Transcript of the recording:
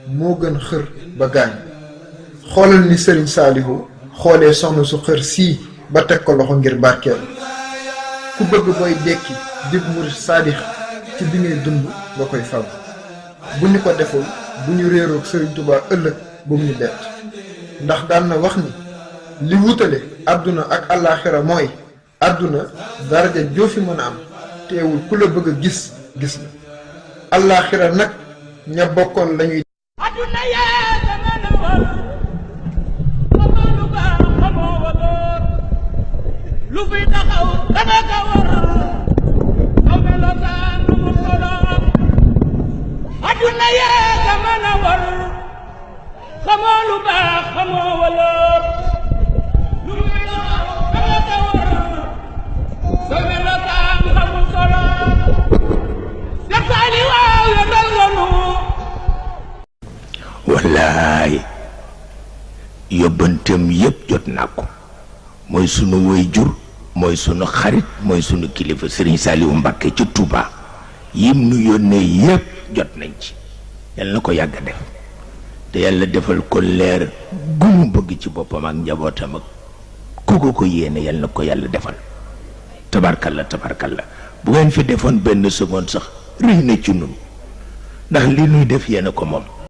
moo gën xër ba gaañ xoolal ni Serigne Saliou xoolee soxna su xër sii ba teg ko loxo ngir barkeel ku bëgg booy dekki dib murit saadix ci bi ngay dund nga koy fab bu ñu ko deful bu ñu réeroog Serigne Touba ëllëg bu mu ñu bett ndax daan na wax ni li wutale àdduna ak àllaaxira mooy àdduna daraja joo fi mën a am teewul ku la bëgg a gis gis la àllaaxira nag ña bokkoon lañuy àdduna yaa dama na war xamoo lu baax xamoo waloor lu fi taxaw dana ka war aw melokaan lu mu soloon àdduna yaa dama na war xamoo lu baax xamoo waloor lu fi taxaw dana ka war aw melokaan lu mu soloon defaani waaw ya dal lanu wallaay yóbbanteem yépp jot naa ko mooy sunu waajur mooy sunu xarit mooy sunu kilifa Serigne Saliou Mbacké ci Touba yim nu yónnee yépp jot nañ ci yal na ko yàgg def te yàlla defal ko leer gu mu bëgg ci boppam ak njabootam ak ku ko yéene yal na ko yàlla defal tabarkalla tabarkalla bu ngeen fi defoon benn seconde sax rëy na ci nun ndax li nuy def yéena ko moom